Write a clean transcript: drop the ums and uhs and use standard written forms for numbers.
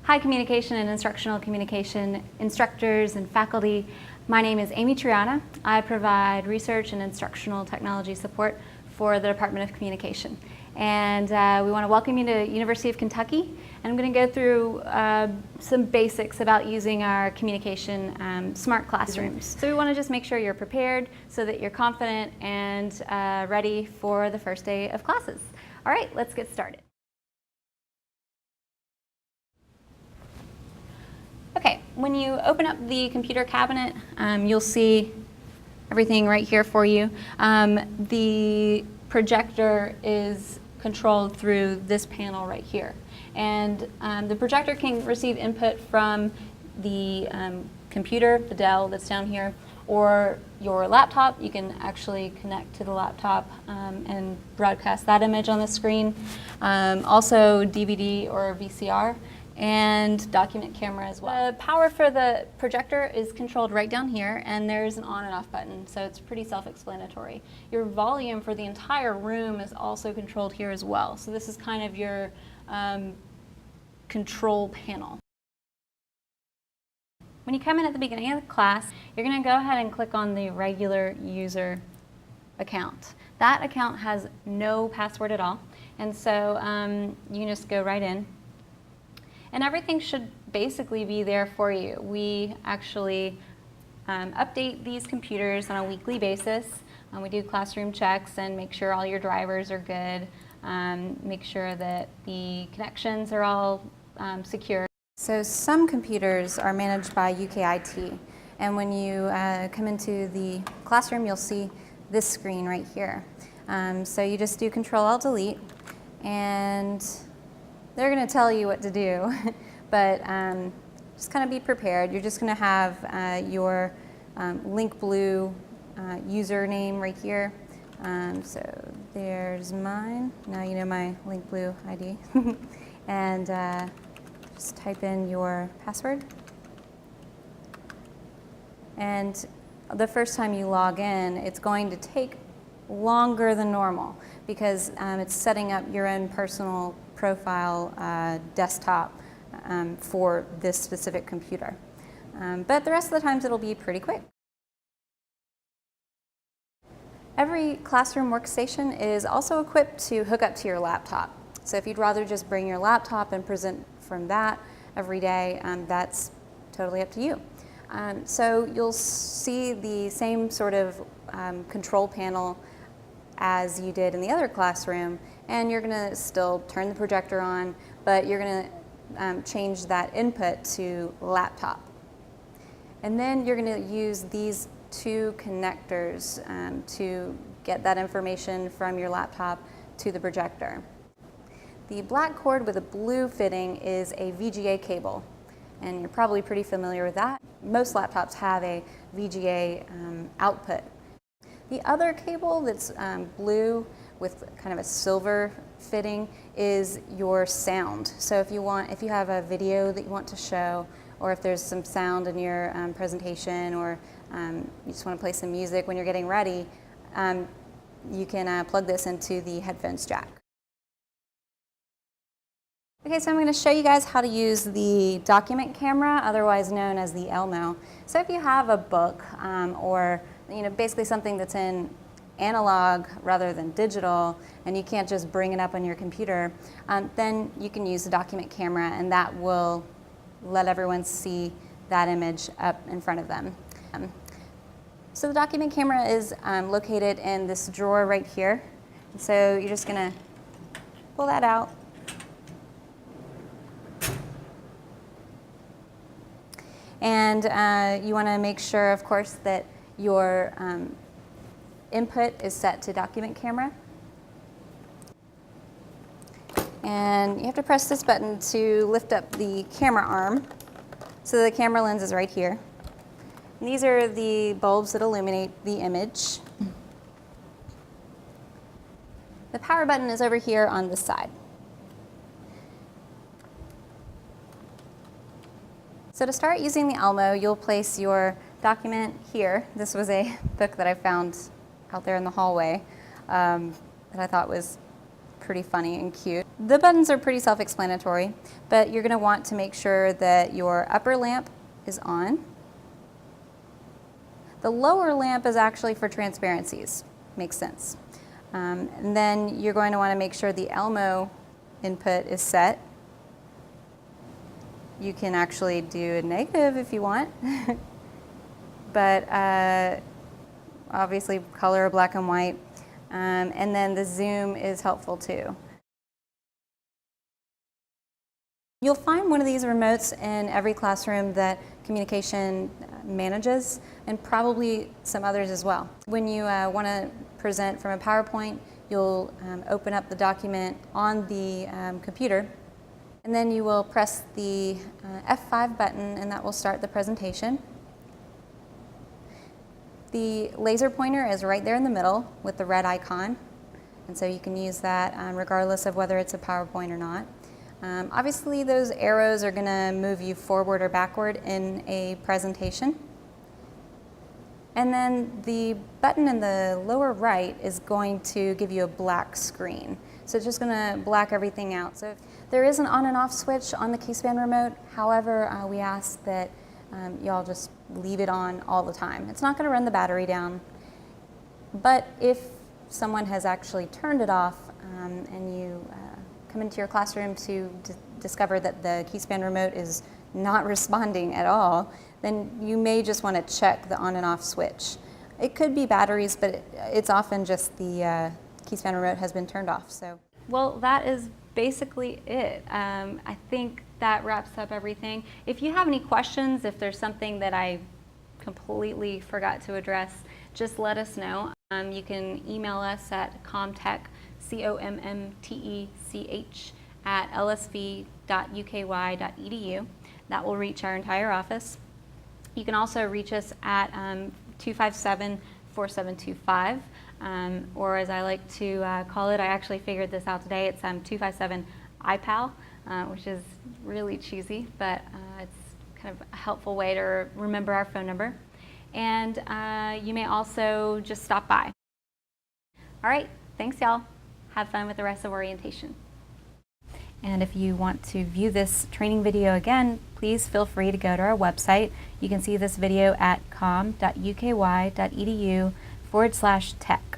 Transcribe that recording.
Hi, communication and instructional communication instructors and faculty. My name is Amy Triana. I provide research and instructional technology support for the Department of Communication. And we want to welcome you to University of Kentucky. And I'm going to go through some basics about using our communication smart classrooms. So we want to just make sure you're prepared so that you're confident and ready for the first day of classes. All right, let's get started. Okay, when you open up the computer cabinet, you'll see everything right here for you. The projector is controlled through this panel right here. And the projector can receive input from the computer, the Dell that's down here, or your laptop. You can actually connect to the laptop and broadcast that image on the screen. Also DVD or VCR. And document camera as well. The power for the projector is controlled right down here, and there's an on and off button, so it's pretty self-explanatory. Your volume for the entire room is also controlled here as well. So this is kind of your control panel. When you come in at the beginning of the class, you're going to go ahead and click on the regular user account. That account has no password at all, and so you can just go right in. And everything should basically be there for you. We actually update these computers on a weekly basis. We do classroom checks and make sure all your drivers are good, make sure that the connections are all secure. So some computers are managed by UKIT, and when you come into the classroom, you'll see this screen right here. So you just do Control-Alt-Delete, and they're going to tell you what to do, but just kind of be prepared. You're just going to have your LinkBlue username right here. So there's mine. Now you know my LinkBlue ID. And just type in your password. And the first time you log in, it's going to take longer than normal because it's setting up your own personal profile desktop for this specific computer. But the rest of the times it'll be pretty quick. Every classroom workstation is also equipped to hook up to your laptop. So if you'd rather just bring your laptop and present from that every day, that's totally up to you. So you'll see the same sort of control panel as you did in the other classroom, and you're going to still turn the projector on, but you're going to change that input to laptop. And then you're going to use these two connectors to get that information from your laptop to the projector. The black cord with a blue fitting is a VGA cable, and you're probably pretty familiar with that. Most laptops have a VGA output. The other cable that's blue with kind of a silver fitting is your sound. So if you have a video that you want to show, or if there's some sound in your presentation, or you just want to play some music when you're getting ready, you can plug this into the headphones jack. Okay, so I'm going to show you guys how to use the document camera, otherwise known as the Elmo. So if you have a book or basically something that's in analog rather than digital, and you can't just bring it up on your computer, then you can use the document camera, and that will let everyone see that image up in front of them. So the document camera is located in this drawer right here. So you're just going to pull that out. And you want to make sure, of course, that your input is set to document camera. And you have to press this button to lift up the camera arm. So the camera lens is right here. And these are the bulbs that illuminate the image. The power button is over here on this side. So to start using the Elmo, you'll place your document here. This was a book that I found out there in the hallway that I thought was pretty funny and cute. The buttons are pretty self-explanatory, but you're going to want to make sure that your upper lamp is on. The lower lamp is actually for transparencies. Makes sense. And then you're going to want to make sure the Elmo input is set. You can actually do a negative if you want, but obviously color black and white. And then the zoom is helpful too. You'll find one of these remotes in every classroom that communication manages, and probably some others as well. When you want to present from a PowerPoint, you'll open up the document on the computer, and then you will press the F5 button, and that will start the presentation. The laser pointer is right there in the middle with the red icon, and so you can use that regardless of whether it's a PowerPoint or not. Obviously, those arrows are going to move you forward or backward in a presentation. And then the button in the lower right is going to give you a black screen. So it's just going to black everything out. So there is an on and off switch on the KeySpan remote. However, we ask that y'all just leave it on all the time. It's not going to run the battery down. But if someone has actually turned it off and you come into your classroom to discover that the KeySpan remote is not responding at all, then you may just want to check the on and off switch. It could be batteries, but it's often just the KeySpan remote has been turned off. So, well, that is basically it. I think that wraps up everything. If you have any questions, if there's something that I completely forgot to address, just let us know. You can email us at comtech, COMMTECH, at lsv.uky.edu. That will reach our entire office. You can also reach us at 257-4725, or as I like to call it, I actually figured this out today, it's 257-IPAL, which is really cheesy, but it's kind of a helpful way to remember our phone number. And you may also just stop by. All right, thanks y'all. Have fun with the rest of orientation. And if you want to view this training video again, please feel free to go to our website. You can see this video at com.uky.edu/tech.